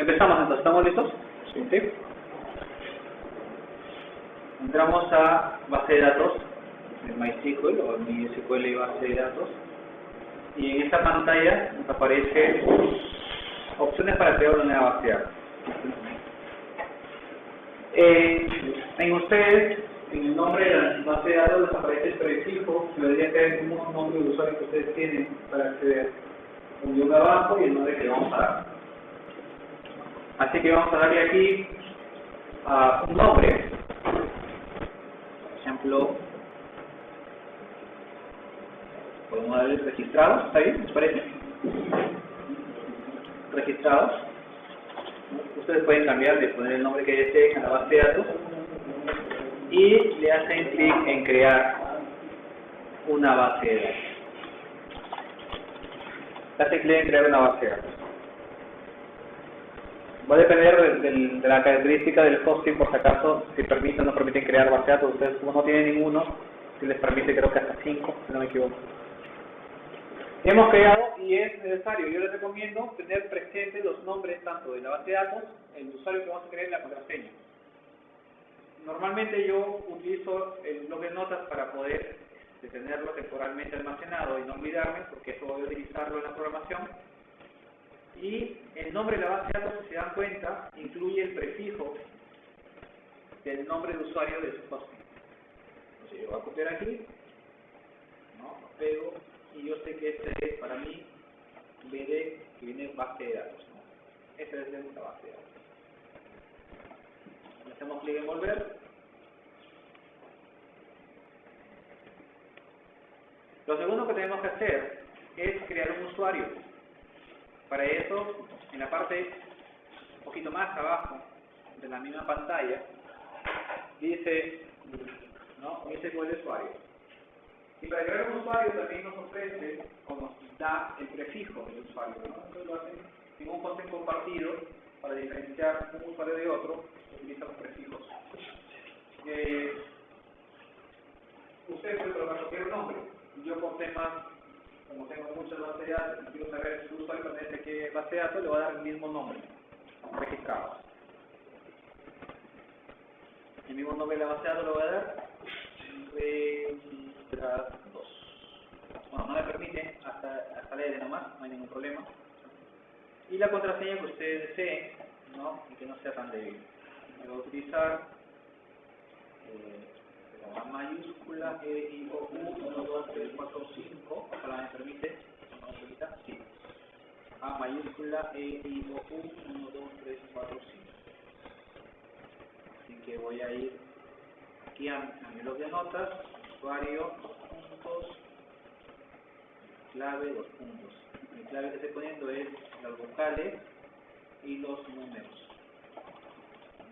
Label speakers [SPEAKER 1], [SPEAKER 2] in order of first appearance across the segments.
[SPEAKER 1] Empezamos entonces, ¿estamos listos? Sí. Entramos a base de datos, en MySQL o en MySQL y base de datos. Y en esta pantalla nos aparecen opciones para crear una nueva base de datos. En ustedes, en el nombre de la base de datos les aparece el prefijo, que debería ser un nombre de usuario que ustedes tienen para acceder. Un guión abajo y el nombre que le vamos a dar. Así que vamos a darle aquí un nombre. Por ejemplo, podemos darle registrados, ¿está bien? ¿Les parece? Registrados. Ustedes pueden cambiar de poner el nombre que deseen a la base de datos y le hacen clic en crear una base de datos. Le hacen clic en crear una base de datos. Va a depender de la característica del hosting, por si acaso, si permiten o no permiten crear base de datos. Ustedes, como no tienen ninguno, si les permite, creo que hasta 5, si no me equivoco. Hemos creado y es necesario, yo les recomiendo tener presentes los nombres tanto de la base de datos, el usuario que vamos a crear y la contraseña. Normalmente yo utilizo el bloc de notas para poder tenerlo temporalmente almacenado y no olvidarme, porque eso voy a utilizarlo en la programación. Y el nombre de la base de datos, si se dan cuenta, incluye el prefijo del nombre de usuario de su hosting. Entonces yo voy a copiar aquí, lo pego, y yo sé que este es para mí BD, que viene en base de datos. Esta es la base de datos. Le hacemos clic en volver. Lo segundo que tenemos que hacer es crear un usuario. Para eso, en la parte un poquito más abajo de la misma pantalla, dice, MySQL usuario. Y para crear un usuario también nos ofrece, o nos da el prefijo del usuario. Entonces lo hacen en un hosting compartido, para diferenciar un usuario de otro, utiliza los prefijos. Usted puede colocar cualquier nombre. Yo por temas, como tengo muchas bases de datos, y quiero saber si el usuario pertenece a qué base de datos, le voy a dar el mismo nombre, registrado. El mismo nombre de la base de datos le voy a dar registrados. Bueno, no me permite hasta leer nomás, no hay ningún problema. Y la contraseña que ustedes deseen, y que no sea tan débil. Me voy a utilizar A mayúscula E, I, O, U, 1, 2, 3, 4, 5. Ojalá me permite. Sí. A mayúscula E, I, O, U, 1, 2, 3, 4, 5. Así que voy a ir aquí a mi bloc de notas, usuario, 2 puntos, clave, 2 puntos. Mi clave que estoy poniendo es las vocales y los números.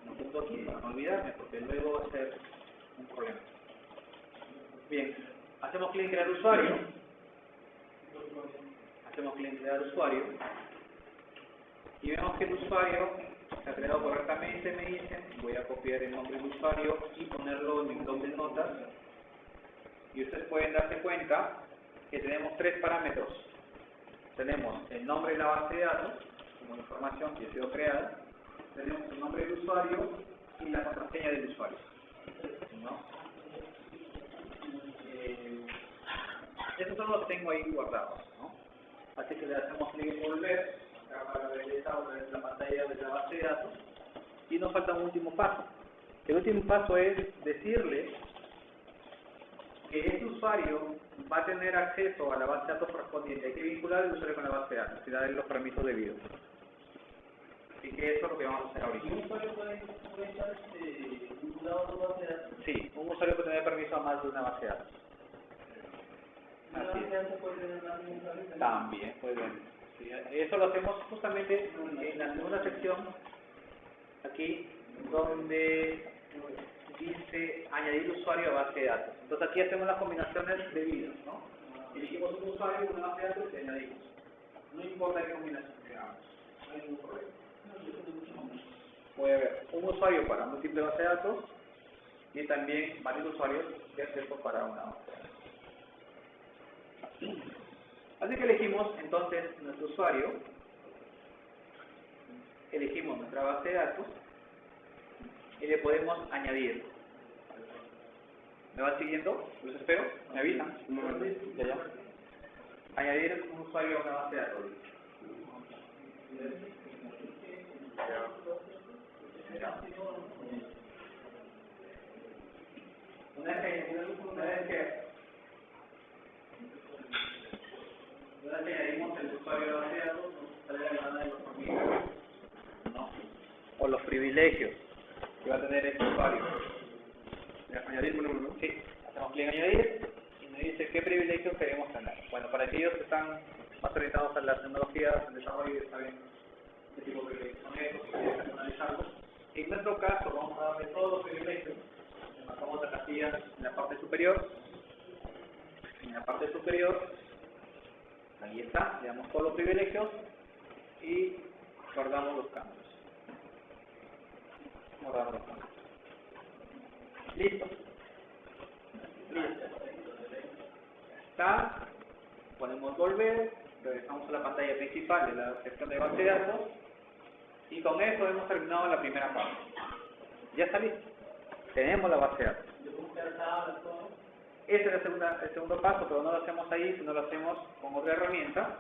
[SPEAKER 1] No punto aquí para no olvidarme, porque luego va a ser un problema. Bien, hacemos clic en crear usuario. Hacemos clic en crear usuario. Y vemos que el usuario se ha creado correctamente, me dicen. Voy a copiar el nombre del usuario y ponerlo en mi bloc de notas. Y ustedes pueden darse cuenta que tenemos 3 parámetros. Tenemos el nombre de la base de datos, como información que ha sido creada. Tenemos el nombre del usuario y la contraseña del usuario. Estos son los tengo ahí guardados. Así que le hacemos clic en volver, acá para regresar otra vez la pantalla de la base de datos. Y nos falta un último paso. El último paso es decirle que este usuario va a tener acceso a la base de datos correspondiente. Hay que vincular el usuario con la base de datos y darle los permisos debidos. Así que eso es lo que vamos a hacer ahorita. ¿Un usuario puede estar vinculado a una base de datos? Sí, un usuario puede tener permiso a más de una base de datos. Así es. También puede tener. Sí, eso lo hacemos justamente en la segunda sección, aquí, donde dice añadir usuario a base de datos. Entonces aquí hacemos las combinaciones debidas, Elegimos un usuario con una base de datos y añadimos. No importa qué combinación que hagamos, no hay ningún problema. Voy a ver un usuario para múltiples bases de datos y también varios usuarios de acceso para una base de datos. Así que elegimos entonces nuestro usuario elegimos nuestra base de datos y le podemos añadir. ¿Me van siguiendo? ¿Los espero? ¿Me avisan? Ya. Añadir un usuario a una base de datos. Ya. Una vez que añadimos el usuario de la base de datos, nos sale la llamada de los privilegios, ¿no? O los privilegios que va a tener este usuario. ¿Añadir un número? Sí, hacemos clic en añadir y nos dice qué privilegios queremos tener. Bueno, para aquellos que están más orientados a las tecnologías, al desarrollo, saben qué tipo de privilegios son estos, si quieren personalizarlos. En nuestro caso, vamos a darle todos los privilegios. Marcamos la casilla en la parte superior. En la parte superior, ahí está, le damos todos los privilegios y guardamos los cambios. Guardamos los cambios. Listo. Listo. Está. Podemos volver. Regresamos a la pantalla principal de la sección de base de datos. Y con eso hemos terminado la primera parte. Ya está listo. Tenemos la base de datos. Ese es el segundo paso, pero no lo hacemos ahí, sino lo hacemos con otra herramienta,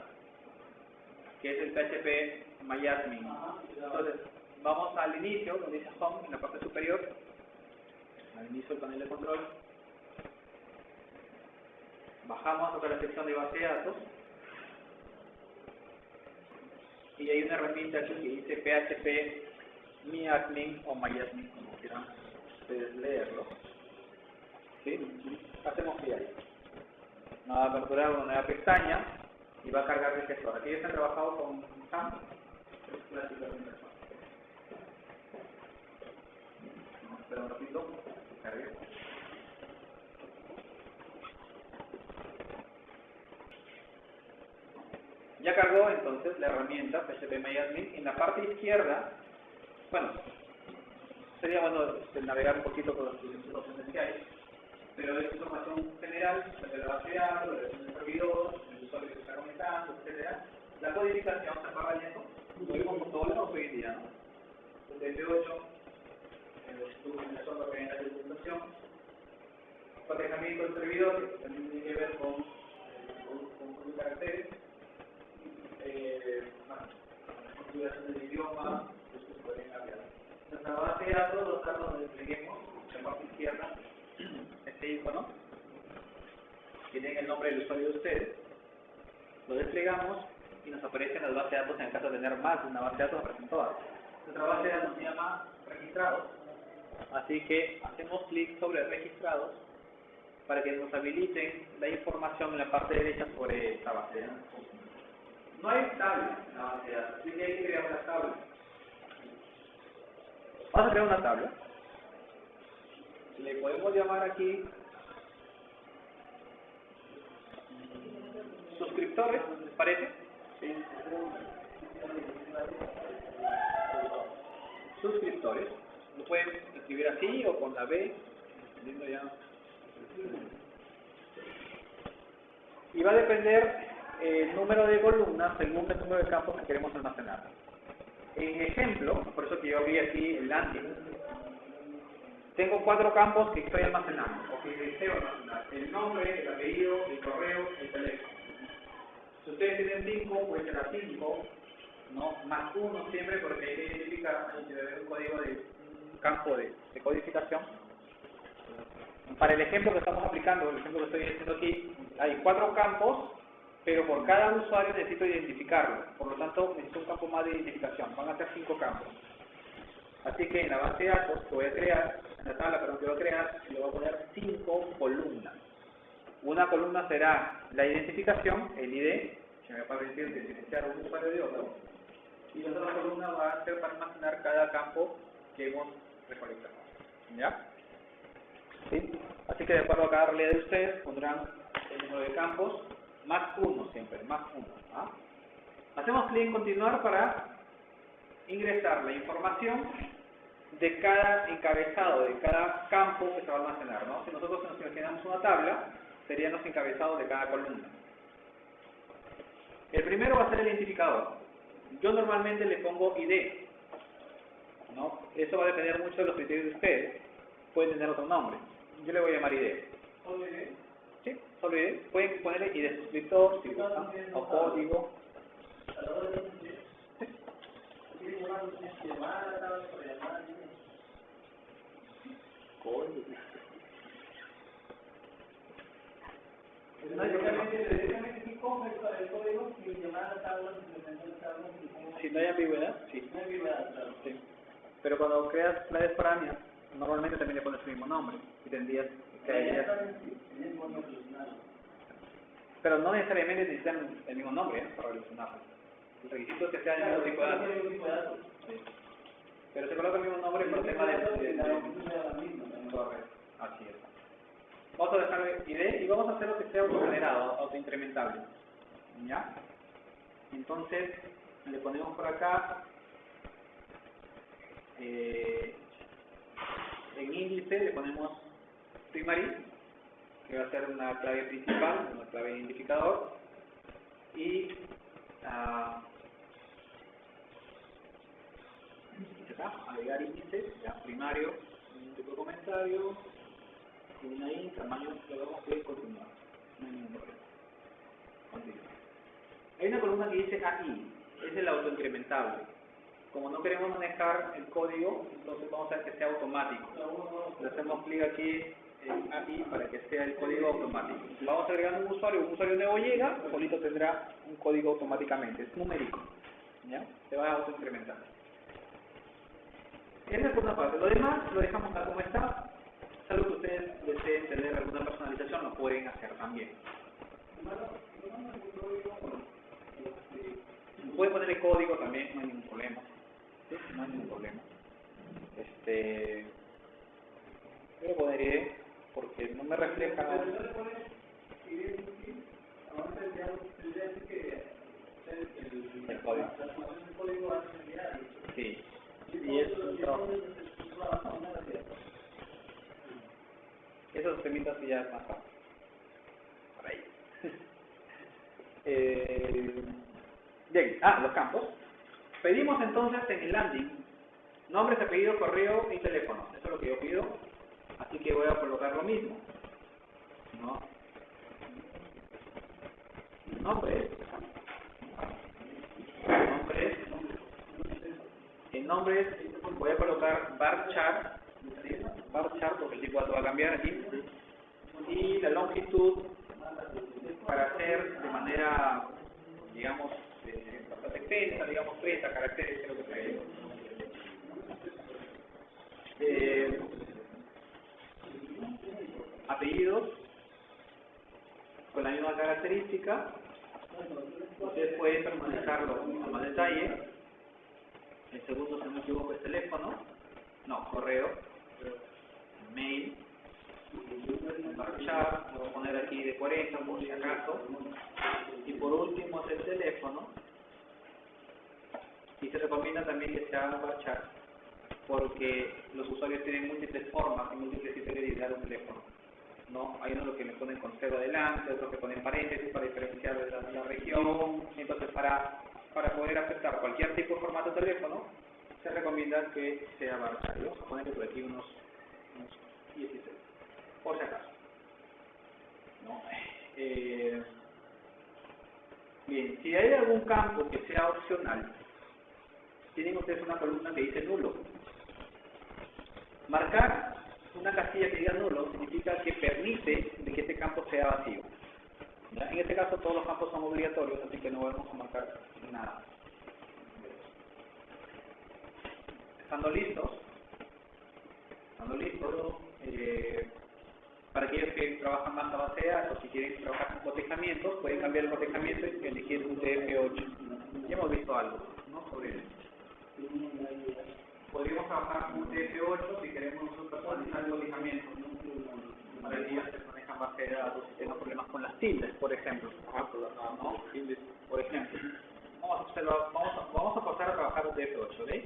[SPEAKER 1] que es el PHP MyAdmin. Entonces, vamos al inicio, donde dice Home, en la parte superior, al inicio del panel de control. Bajamos hasta la sección de base de datos. Y hay una herramienta aquí que dice PHP MyAdmin o MyAdmin, como quieran ustedes leerlo. ¿Sí? Hacemos clic ahí. Nos va a aperturar una nueva pestaña y va a cargar el gestor. Aquí ya están trabajado con SAM. Es la situación. Vamos a esperar un ratito. Cargue. Ya cargó entonces la herramienta PHP MyAdmin. En la parte izquierda, bueno, sería bueno navegar un poquito por los instrumentos esenciales, pero es información general de la base de datos, de la versión del servidor, el usuario que está conectando, etcétera. La codificación se apaga lento, lo vimos con todo lo hoy en día, ¿no? El DP8, en el software que viene la documentación, procesamiento del servidor, que también tiene que ver con caracteres, configuración del idioma, esto se puede cambiar. Nuestra base de datos, los datos donde despleguemos, en la parte izquierda, este icono, tienen el nombre del usuario de ustedes, lo desplegamos y nos aparecen las bases de datos en el caso de tener más de una base de datos, aparecen todas. Nuestra base de datos se llama registrados, así que hacemos clic sobre registrados para que nos habiliten la información en la parte derecha sobre esta base de datos. No hay tabla en la base de datos, así que hay que crear una tabla. Vamos a crear una tabla. Le podemos llamar aquí suscriptores, ¿les parece? Sí. Suscriptores. Lo pueden escribir así o con la B, entendiendo ya. Y va a depender el número de columnas según el número de campos que queremos almacenar. En ejemplo, por eso que yo abrí aquí el landing, tengo 4 campos que estoy almacenando, o que deseo almacenar: el nombre, el apellido, el correo, el teléfono. Si ustedes tienen 5, puede ser a 5, ¿no? Más 1 siempre, porque hay que identificar, hay que ver un código de un campo de codificación. Para el ejemplo que estamos aplicando, el ejemplo que estoy haciendo aquí, hay 4 campos, pero por cada usuario necesito identificarlo. Por lo tanto, necesito un campo más de identificación. Van a ser 5 campos. Así que en la base de datos que voy a crear, en la tabla que voy a crear, le voy a poner 5 columnas. Una columna será la identificación, el ID, que me va a permitir diferenciar un usuario de otro. Y la otra columna va a ser para almacenar cada campo que hemos recolectado. ¿Ya? ¿Sí? Así que de acuerdo a cada realidad de ustedes, pondrán el número de campos, más 1 siempre, más 1. ¿Ah? Hacemos clic en continuar para ingresar la información de cada encabezado, de cada campo que se va a almacenar, ¿no? Si nosotros nos imaginamos una tabla, serían los encabezados de cada columna. El primero va a ser el identificador. Yo normalmente le pongo ID, ¿no? Eso va a depender mucho de los criterios de ustedes. Pueden tener otro nombre. Yo le voy a llamar ID. ¿Solo ID? Sí, solo ID. Pueden ponerle ID suscriptor, si gustan, o código. Si no hay ambigüedad, sí. Sí. Pero cuando creas claves foráneas, normalmente también le pones el mismo nombre y tendrías que pero no necesariamente necesitan el mismo nombre para relacionarlo. El requisito es que sea el mismo tipo de datos. Sí. Pero se coloca el mismo nombre por el tema de así es. Vamos a dejarle ID y vamos a hacer lo que sea autogenerado, autoincrementable. ¿Ya? Entonces, le ponemos por acá en índice le ponemos primary, que va a ser una clave principal, una clave identificador, y acá, agregar índice, ya primario, un tipo de comentario, una i, tamaño, le vamos a continuar, no hay ningún problema. Continuar. Hay una columna que dice AI, es el autoincrementable. Como no queremos manejar el código, entonces vamos a hacer que sea automático. Le hacemos clic aquí en AI para que sea el código automático. Vamos agregando un usuario nuevo llega, solito tendrá un código automáticamente, es numérico. ¿Ya? Se va a autoincrementar. Esa es una parte. Lo demás lo dejamos tal como está. Salvo que ustedes deseen tener alguna personalización, lo pueden hacer también. Pueden ponerle código también, no hay ningún problema. ¿Sí? No hay ningún problema. Yo lo pondré porque no me refleja. El código. Sí. Y es un trabajo. Esos temitas ya es más fácil. Por ahí. Bien, los campos. Pedimos entonces en el landing nombres, apellido, correo y teléfono. Eso es lo que yo pido. Así que voy a colocar lo mismo. ¿No? Nombres. En nombres voy a colocar varchar. ¿Sí? Varchar porque el tipo va a cambiar aquí. Y la longitud para hacer de manera, digamos, bastante extensa, digamos 30 caracteres, creo que se apellidos con la misma característica. Ustedes pueden personalizarlo a más detalle. El segundo, si no me equivoco, es teléfono, no, correo, mail, marchar, lo voy a poner aquí de 40 por si acaso, y por último es el teléfono, y se recomienda también que se haga marchar, porque los usuarios tienen múltiples formas y múltiples criterios de editar un teléfono. ¿No? Hay unos que le ponen con cero adelante, otros que ponen paréntesis para diferenciar de la región. Entonces, para poder aceptar cualquier tipo de formato de teléfono, se recomienda que sea varchar. Vamos a ponerle por aquí unos 16, por si acaso. ¿No? Bien, si hay algún campo que sea opcional, tienen ustedes una columna que dice nulo. Marcar una casilla que diga nulo significa que permite de que este campo sea vacío. ¿Ya? En este caso todos los campos son obligatorios, así que no vamos a marcar nada. Estando listos, para aquellos que trabajan más a base de datos, si quieren trabajar con cotejamientos, pueden cambiar el cotejamiento y elegir un TF8. Ya hemos visto algo, ¿no? Sobre eso. Podríamos trabajar con un TF8 si queremos nosotros personalizar el cotejamiento. Para el día se manejan base de datos y tenemos problemas con las tildes, por ejemplo. ¿No? Por ejemplo. Vamos a pasar a trabajar un TF8, ¿veis?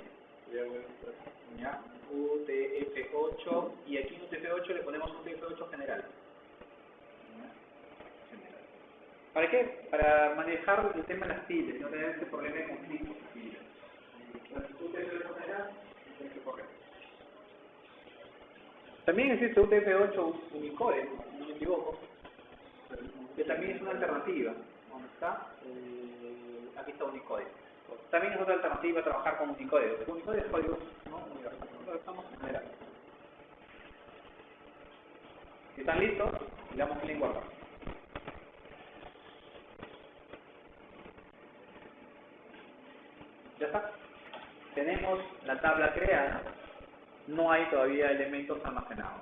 [SPEAKER 1] Ya, UTF8 y aquí en UTF8 le ponemos un UTF8 general. ¿Para qué? Para manejar el tema de las tildes, no tener este problema de conflicto. UTF8 general, tiene que correr. También existe UTF-8 Unicode, si no me equivoco, que también es una alternativa. ¿Dónde está? Aquí está Unicode. También es otra alternativa trabajar con Unicode. Unicode es código, ¿no? Estamos en general. Si están listos, le damos clic en guardar. Ya está. Tenemos la tabla creada. No hay todavía elementos almacenados.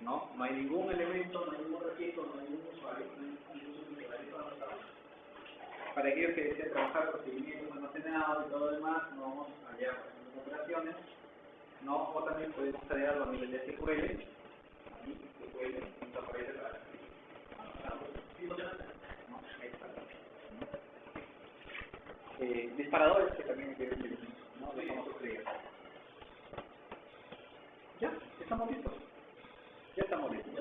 [SPEAKER 1] No hay ningún elemento, no hay ningún registro, no hay ningún usuario, no hay ningún usuario anotado. Para aquellos que desean trabajar procedimientos almacenados y todo lo demás, no vamos allá a las operaciones. No, o también podemos tenerlo a nivel de SQL. Ahí SQL, y aparece para disparadores que también hay que decir, ¿no? Los famosos triggers. Ya estamos listos. Ya estamos listos.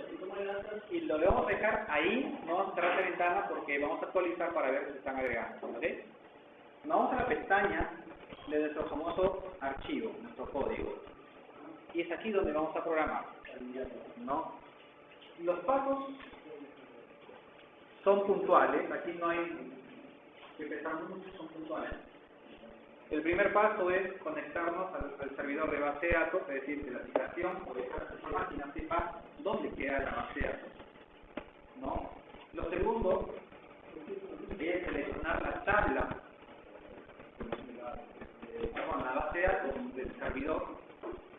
[SPEAKER 1] Y lo vamos a dejar ahí, no vamos a cerrar la ventana porque vamos a actualizar para ver si se están agregando. ¿Ok? Nos vamos a la pestaña de nuestro famoso archivo, nuestro código. Y es aquí donde vamos a programar. ¿No? Los pasos son puntuales, aquí no hay que pensar mucho, son puntuales. El primer paso es conectarnos al servidor de base de datos, es decir, que la aplicación o esta máquina sepa dónde queda la base de datos. ¿No? Lo segundo es seleccionar la tabla con la base de datos del servidor.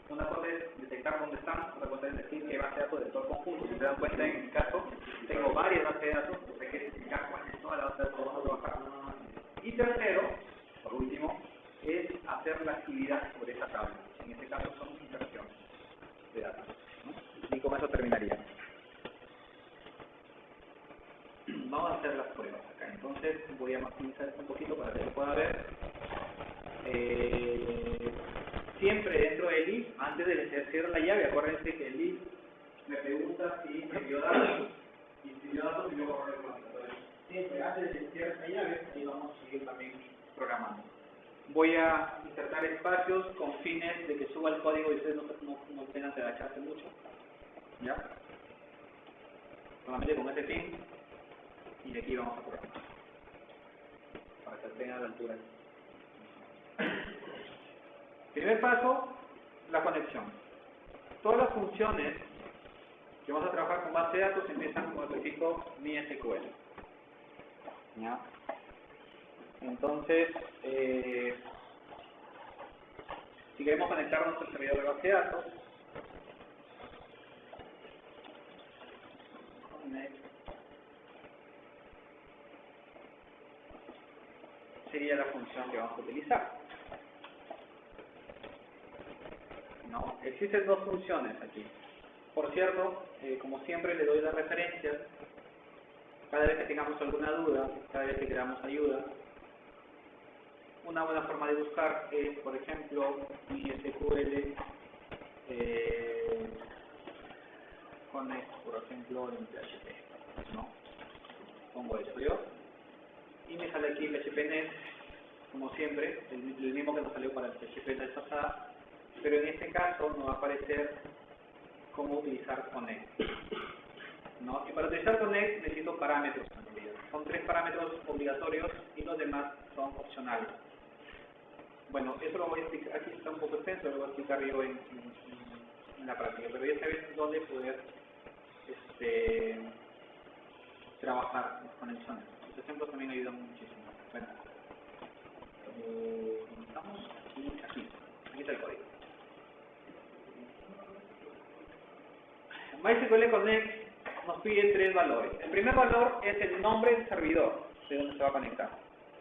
[SPEAKER 1] Una cosa es detectar dónde están, otra cosa es decir qué base de datos de todo el conjunto. Si se dan cuenta, en mi caso, tengo varias bases de datos, pues hay que explicar cuál es toda la base de datos que vamos a trabajar. Y tercero, por último, es hacer la actividad sobre esa tabla. En este caso son inserciones de datos, ¿no? Y con eso terminaría. Vamos a hacer las pruebas acá. Entonces voy a maximizar esto un poquito para que se pueda ver. Siempre dentro del if, antes de ejercer la llave, acuérdense que el if me pregunta si me dio datos, y si dio datos y luego borro el cuadro. Siempre antes de ejercer la llave, ahí vamos a seguir también programando. Voy a insertar espacios con fines de que suba el código y ustedes no tengan que agacharse mucho. ¿Ya? Solamente con ese fin. Y aquí vamos a programar. Para que tengan la altura. Primer paso, la conexión. Todas las funciones que vamos a trabajar con base de datos empiezan con el prefijo MySQL. ¿Ya? Entonces, si queremos conectarnos al servidor de base de datos, sería la función que vamos a utilizar. No, existen dos funciones aquí. Por cierto, como siempre le doy las referencias. Cada vez que tengamos alguna duda, cada vez que queramos ayuda, una buena forma de buscar es, por ejemplo, MySQL Connect, por ejemplo, en PHP, ¿no? Pongo esto yo y me sale aquí PHPNet, como siempre, el mismo que nos salió para el PHP de la pasada, pero en este caso nos va a aparecer cómo utilizar Connect, ¿no? Y para utilizar Connect necesito parámetros en realidad. Son 3 parámetros obligatorios y los demás son opcionales. Bueno, eso lo voy a explicar, aquí está un poco extenso, lo voy a explicar yo en la práctica, pero ya sabes dónde poder trabajar las conexiones. Los ejemplos también ayudan muchísimo. Bueno, estamos aquí está el código. MySQL Connect nos pide 3 valores. El primer valor es el nombre del servidor de donde se va a conectar.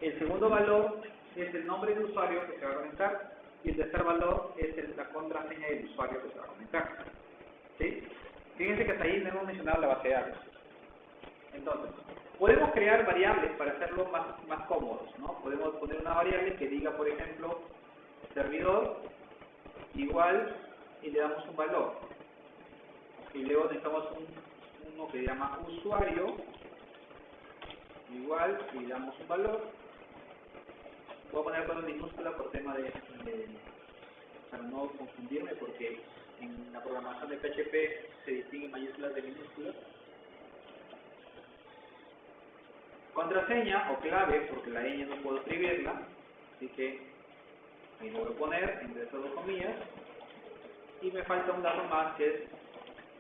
[SPEAKER 1] El segundo valor es el nombre del usuario que se va a conectar. Y el tercer valor es la contraseña del usuario que se va a conectar. ¿Sí? Fíjense que hasta ahí no hemos mencionado la base de datos. Entonces, podemos crear variables para hacerlo más cómodos, ¿no? Podemos poner una variable que diga, por ejemplo, servidor igual y le damos un valor. Y luego necesitamos uno que se llama usuario igual y le damos un valor. Voy a poner todo en minúscula por tema de para no confundirme, porque en la programación de PHP se distinguen mayúsculas de minúsculas. Contraseña o clave, porque la ñ no puedo escribirla, así que ahí lo voy a poner entre esas dos comillas. Y me falta un dato más, que es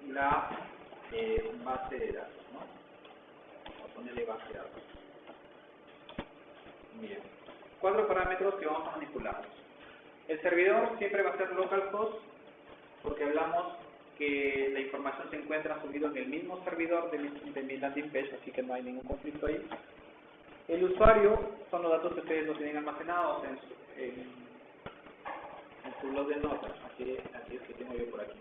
[SPEAKER 1] la base de datos, ¿no? Voy a ponerle base de datos. Bien. 4 parámetros que vamos a manipular. El servidor siempre va a ser localhost, porque hablamos que la información se encuentra subido en el mismo servidor de mi landing page, así que no hay ningún conflicto ahí. El usuario son los datos que ustedes lo tienen almacenados en su blog de notas, así es que tengo yo por aquí.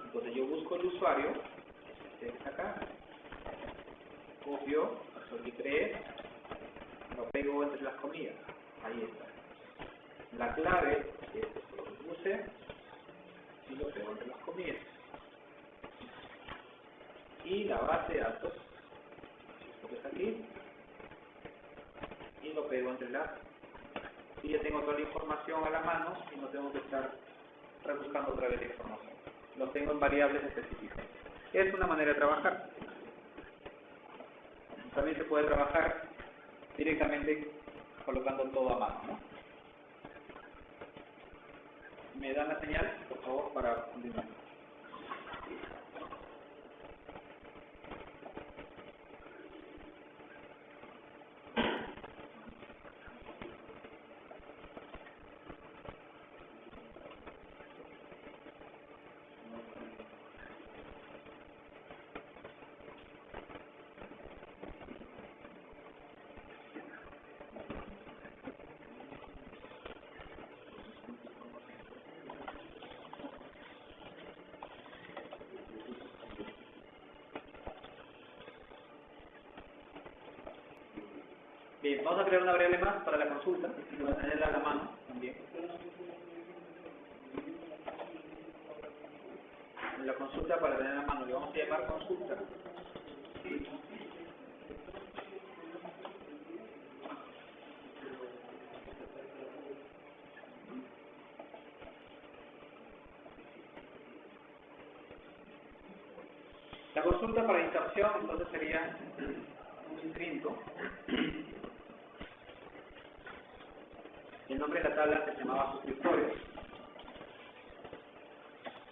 [SPEAKER 1] Entonces yo busco el usuario, este es acá, copio, eso que creé, lo pego entre las comillas, ahí está. La clave, que es esto lo que puse, y lo pego entre las comillas. Y la base de datos, esto que está aquí, y lo pego entre las. Y ya tengo toda la información a la mano y no tengo que estar rebuscando otra vez la información. Lo tengo en variables específicas. Es una manera de trabajar. También se puede trabajar directamente colocando todo a mano, ¿no? ¿Me dan la señal, por favor, para continuar? Bien, vamos a crear una variable más para la consulta, y vamos a tenerla a la mano también. En la consulta, para tener a la mano, le vamos a llamar consulta. La consulta para inserción entonces sería un intrinco. El nombre de la tabla se llamaba suscriptores,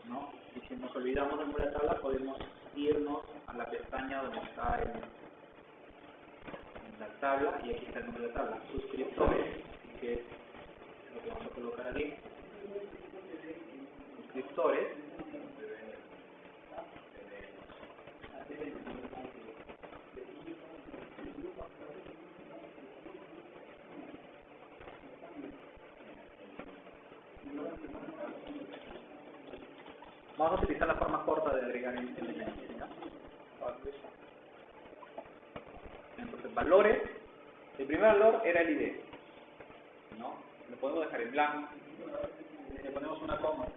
[SPEAKER 1] ¿no? Y si nos olvidamos del nombre de la tabla, podemos irnos a la pestaña donde está en la tabla, y aquí está el nombre de la tabla, suscriptores, que es lo que vamos a colocar aquí. Suscriptores. Vamos a utilizar la forma corta de agregar el elemento. Entonces, valores. El primer valor era el ID, ¿no? Lo podemos dejar en blanco. Le ponemos una coma.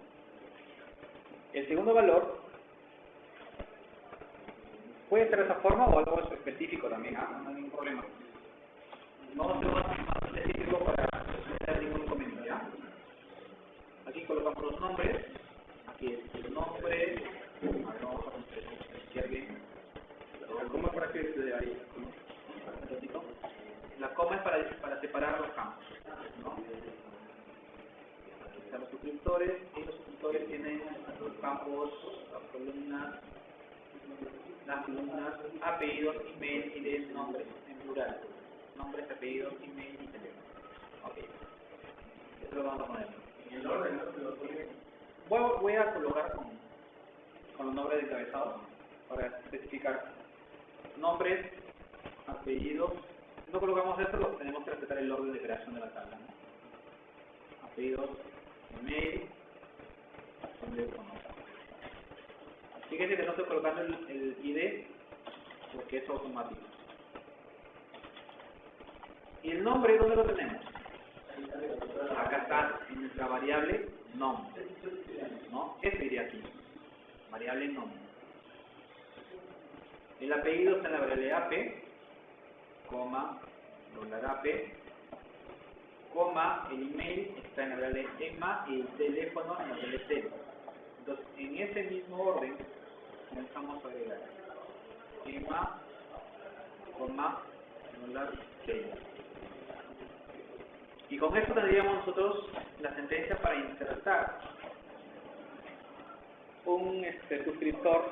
[SPEAKER 1] El segundo valor puede ser de esa forma o algo específico también, ¿ah? No hay ningún problema. Vamos a hacer más específico para no tener ningún inconveniente, ¿ya? Aquí colocamos los nombres. Aquí es el nombre. Ahora vamos a pronunciar bien. La coma para que se dé ahí. La coma es para separar los campos, ¿no? Aquí están los suscriptores, y los suscriptores tienen los campos, las columnas, apellidos, email y de nombres en plural. Nombres, apellidos, email y teléfono. Ok. Esto lo vamos a poner. En el orden, ¿no? Voy a colocar con los nombres de encabezado para especificar nombres, apellidos. Si no colocamos esto, tenemos que respetar el orden de creación de la tabla, ¿no? Apellidos, email, teléfono. Fíjense que no estoy colocando el ID porque es automático. ¿Y el nombre dónde lo tenemos? Acá está en nuestra variable nombre, ¿no? Este iría aquí, variable nombre. El apellido está en la variable AP, coma, $AP, coma, el email está en la variable EMA y el teléfono en la variable cel. Entonces, en ese mismo orden, comenzamos a agregar EMA, coma, cel. Y con esto tendríamos nosotros la sentencia para insertar un suscriptor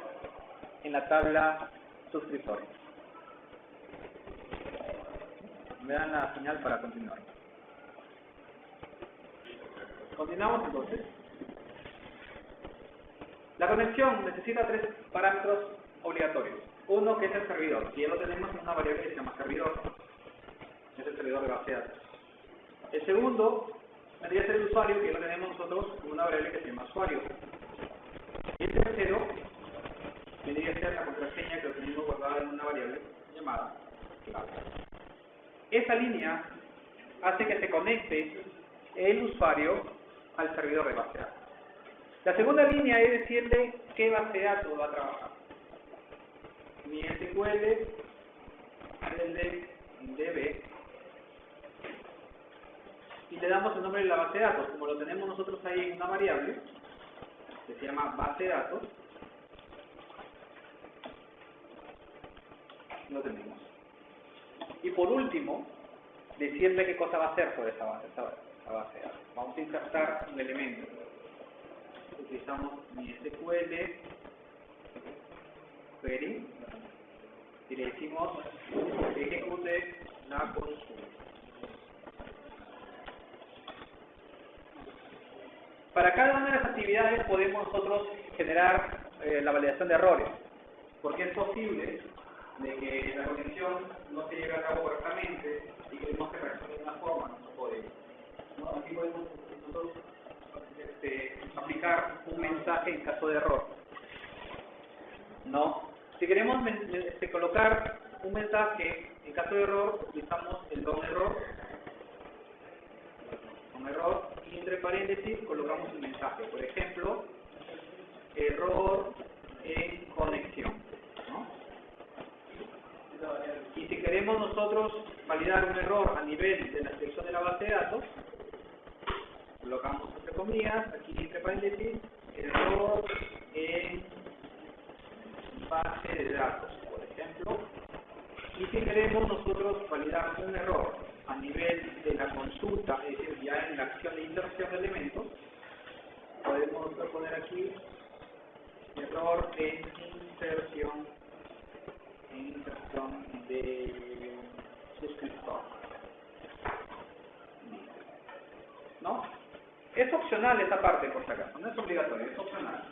[SPEAKER 1] en la tabla suscriptores. Me dan la señal para continuar. Continuamos entonces. La conexión necesita tres parámetros obligatorios. Uno que es el servidor, y ya lo tenemos en una variable que se llama servidor. Es el servidor de base de datos. El segundo vendría a ser el usuario, que ya lo tenemos nosotros en una variable que se llama usuario. Y el tercero vendría a ser la contraseña que lo tenemos guardada en una variable llamada clave. Esa línea hace que se conecte el usuario al servidor de base de datos. La segunda línea es decirle qué base de datos va a trabajar. Mi SQL, DB, y le damos el nombre de la base de datos. Como lo tenemos nosotros ahí en una variable que se llama base de datos, lo tenemos. Y por último, decirle qué cosa va a hacer sobre esa base de datos. Vamos a insertar un elemento. Utilizamos mi SQL query y le decimos que ejecute la consulta. Para cada una de las actividades podemos nosotros generar la validación de errores, porque es posible de que la conexión no se lleve a cabo correctamente y queremos que reaccione de una forma, no podemos. ¿No? Aquí podemos nosotros aplicar un mensaje en caso de error. ¿No? Si queremos colocar un mensaje en caso de error, utilizamos el DOM error, y entre paréntesis colocamos un mensaje. Por ejemplo, error en conexión. ¿No? Y si queremos nosotros validar un error a nivel de la selección de la base de datos, colocamos entre comillas, aquí entre paréntesis, error en base de datos, por ejemplo. Y si queremos nosotros validar un error a nivel de la consulta, es decir, ya en la acción de inserción de elementos, podemos poner aquí error en inserción de suscriptor. ¿No? Es opcional esta parte, por si acaso, no es obligatorio, es opcional.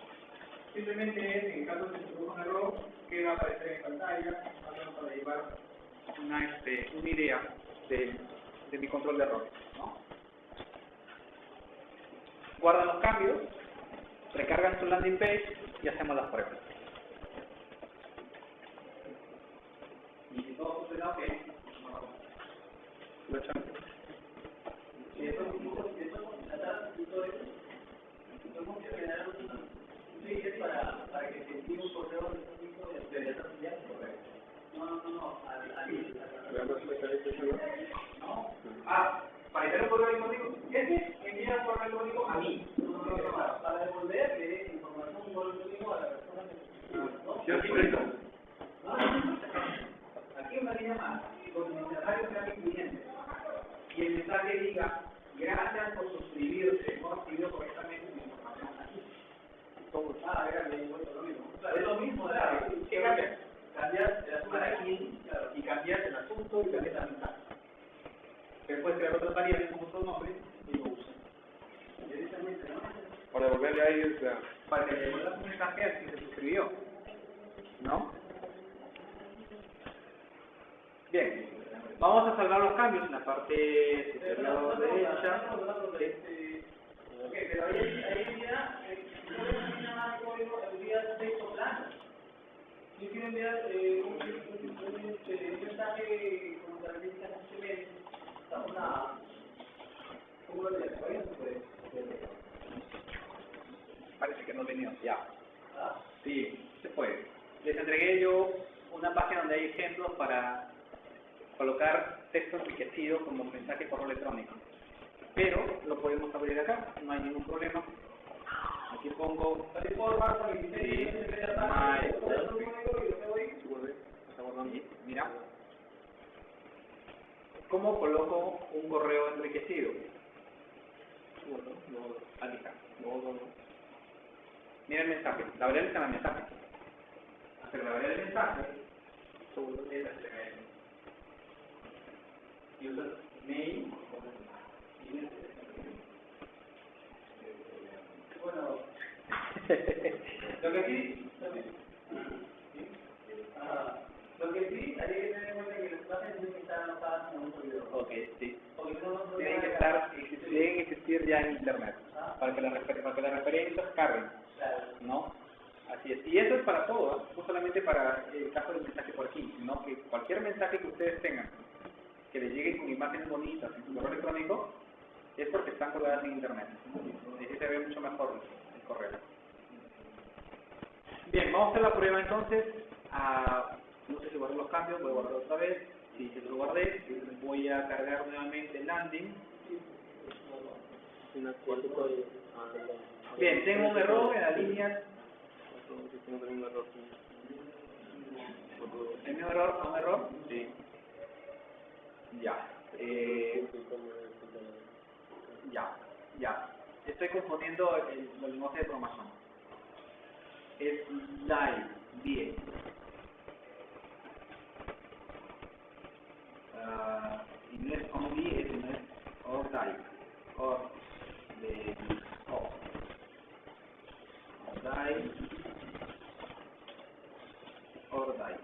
[SPEAKER 1] Simplemente es, en caso de que se produzca un error, que va a aparecer en pantalla, para llevar una idea de mi control de errores, ¿no? Guardan los cambios, recargan su landing page y hacemos las pruebas. Y si todo funciona ok, lo echamos. Y eso podemos generar un ticket para que se envíe un correo electrónico de esa actividad. No, ¿no? Para enviar un correo electrónico, envía un correo electrónico a mí. Para devolverle información un correo electrónico a la persona que aquí una línea más, donde el mensaje sea mi cliente. Y el mensaje diga, gracias por suscribirse, hemos recibido correctamente mi información aquí. Es lo mismo, ¿qué cambias? Cambias el asunto aquí y cambias el asunto y cambias la mensaje. Después crear otras variables con otro nombre y lo usan.
[SPEAKER 2] Para devolverle a ellos,
[SPEAKER 1] para que le devuelvas un mensaje al que se suscribió. ¿No? Bien. Vamos a salvar los cambios en la parte superior derecha. Pero ahí ya código envía texto plano. Yo quiero enviar un mensaje con características HTML a una... ¿Cómo lo llamas? Parece que no venía ya. Sí, se puede. Les entregué yo una página donde hay ejemplos para colocar texto enriquecido como mensaje por correo electrónico. pero lo podemos abrir acá, no hay ningún problema. Aquí pongo mira, ¿cómo coloco un correo enriquecido? Aquí está. Mira el mensaje, la variable está en el mensaje. Pero la variable del mensaje es la user name. Bueno, lo que sí, hay que tener en cuenta que las clases tienen que estar anotadas en un servidor. Ok, sí. Tienen que existir ya en internet, para que las referencias carguen, ¿no? Así es. Y eso es para todo, no solamente para el caso del mensaje por aquí, sino que cualquier mensaje que ustedes tengan, que les llegue con imágenes bonitas en su correo electrónico, es porque están colgadas en internet. Así se ve mucho mejor el correo. Bien, vamos a hacer la prueba entonces. No sé si guardé los cambios, voy a guardar otra vez. Si se lo guardé, voy a cargar nuevamente el landing. Bien, tengo un error en la línea. ¿Tengo un error? Sí. Ya. Ya. Estoy confundiendo el lenguaje de programación. Es die, bien. Y no es only, no es or die. Or de or. Die. Or die.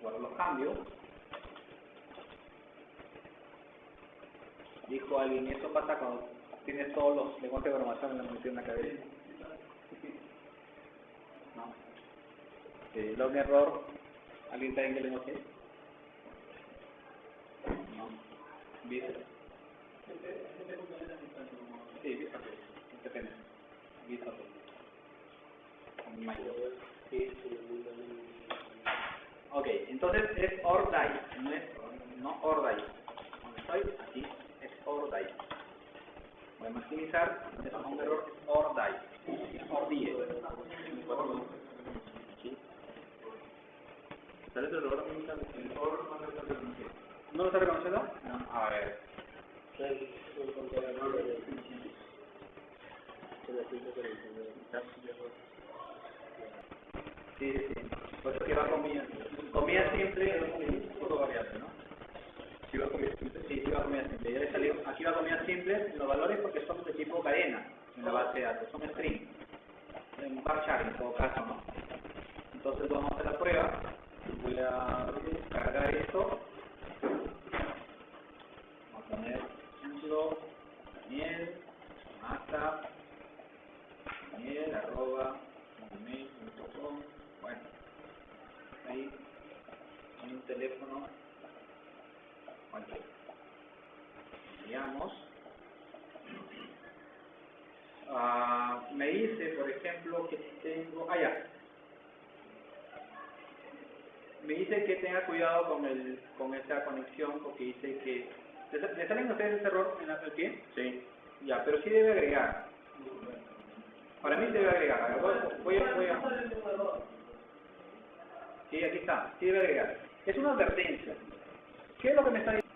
[SPEAKER 1] Guardo los cambios. Dijo alguien, eso pasa cuando tienes todos los lenguajes de programación en la cabeza. No. Un error. ¿Alguien sabe en qué lenguaje es? No. ¿Visual? Sí, Visual. Depende. Visual. Ok, entonces es or die, no or die. Donde estoy, aquí es or die. Voy a maximizar, es un error or die. Es or die. ¿Sale el error? ¿No lo está reconociendo? No. A ver. Sí. Por eso que va comida simple, puro variable, ¿no? Sí, va comida simple. Ya le salió. Aquí va comida simple. Los valores porque son de tipo cadena en la base de datos, son string. En varchar en todo caso, ¿no? Entonces vamos a hacer la prueba. Voy a cargar esto. Vamos a poner ejemplo Daniel @gmail.com. Bueno, ahí en un teléfono cualquiera. Veamos. Me dice, por ejemplo, que tengo. Me dice que tenga cuidado con esa conexión porque dice que. ¿Le salen a ustedes ese error en el pie? Sí. Ya, pero sí debe agregar. Para mí debe agregar. A ver, voy a. Sí, aquí está. Sí debe agregar. Es una advertencia. ¿Qué es lo que me está diciendo?